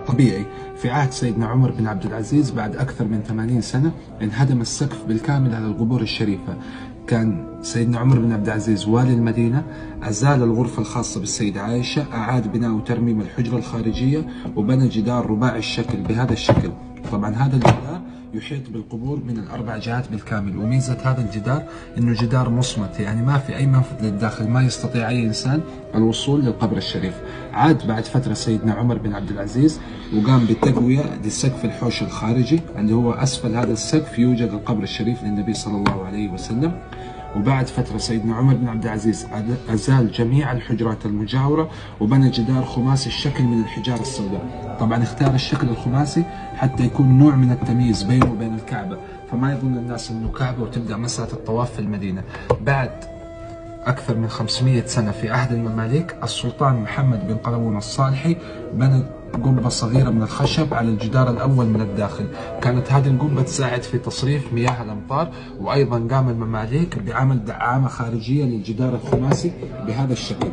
طبيعي في عهد سيدنا عمر بن عبد العزيز بعد أكثر من 80 سنة انهدم السقف بالكامل على القبور الشريفة. كان سيدنا عمر بن عبد العزيز والي المدينة، أزال الغرفة الخاصة بالسيدة عائشة، أعاد بناء وترميم الحجرة الخارجية، وبنى جدار رباعي الشكل بهذا الشكل. طبعا هذا الجدار يحيط بالقبور من الأربع جهات بالكامل، وميزة هذا الجدار إنه جدار مصمت، يعني ما في أي منفذ للداخل، ما يستطيع أي إنسان الوصول للقبر الشريف. عاد بعد فترة سيدنا عمر بن عبد العزيز وقام بالتقوية لسقف الحوش الخارجي اللي هو أسفل هذا السقف يوجد القبر الشريف للنبي صلى الله عليه وسلم. وبعد فترة سيدنا عمر بن عبد العزيز أزال جميع الحجرات المجاورة وبنى جدار خماسي الشكل من الحجارة السوداء. طبعا اختار الشكل الخماسي حتى يكون نوع من التمييز بينه وبين الكعبة، فما يظن الناس انه كعبة وتبدأ مسألة الطواف في المدينة. بعد أكثر من 500 سنة في عهد المماليك السلطان محمد بن قلاوون الصالحي بنى قبة صغيرة من الخشب على الجدار الأول من الداخل. كانت هذه القبة تساعد في تصريف مياه الأمطار، وأيضا قام المماليك بعمل دعامة خارجية للجدار الخماسي بهذا الشكل.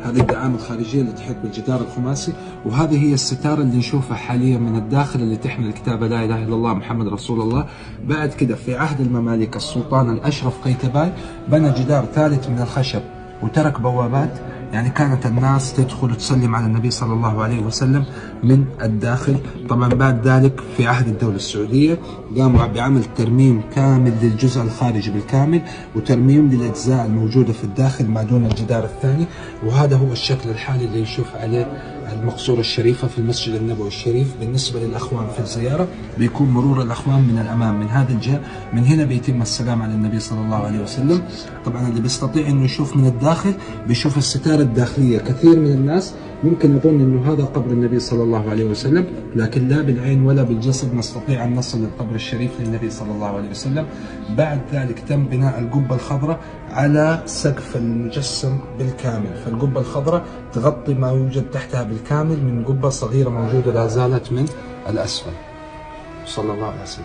هذه الدعامة الخارجية اللي تحيط بالجدار الخماسي، وهذه هي الستارة اللي نشوفها حاليا من الداخل اللي تحمل كتابة لا إله إلا الله محمد رسول الله. بعد كده في عهد المماليك السلطان الأشرف قيتباي بنى جدار ثالث من الخشب وترك بوابات، يعني كانت الناس تدخل وتسلم على النبي صلى الله عليه وسلم من الداخل. طبعا بعد ذلك في عهد الدولة السعودية قاموا بعمل ترميم كامل للجزء الخارجي بالكامل وترميم للأجزاء الموجودة في الداخل ما دون الجدار الثاني، وهذا هو الشكل الحالي اللي نشوف عليه المقصورة الشريفة في المسجد النبوي الشريف. بالنسبة للأخوان في الزيارة بيكون مرور الأخوان من الأمام من هذا الجهة، من هنا بيتم السلام على النبي صلى الله عليه وسلم. طبعا اللي بيستطيع انه يشوف من الداخل بيشوف الستارة الداخلية. كثير من الناس ممكن يظن انه هذا قبر النبي صلى الله عليه وسلم، لكن لا بالعين ولا بالجسد نستطيع ان نصل للقبر الشريف للنبي صلى الله عليه وسلم. بعد ذلك تم بناء القبة الخضراء على سقف المجسم بالكامل، فالقبة الخضراء تغطي ما يوجد تحتها بالكامل من قبة صغيرة موجودة لا زالت من الأسفل. صلى الله عليه وسلم.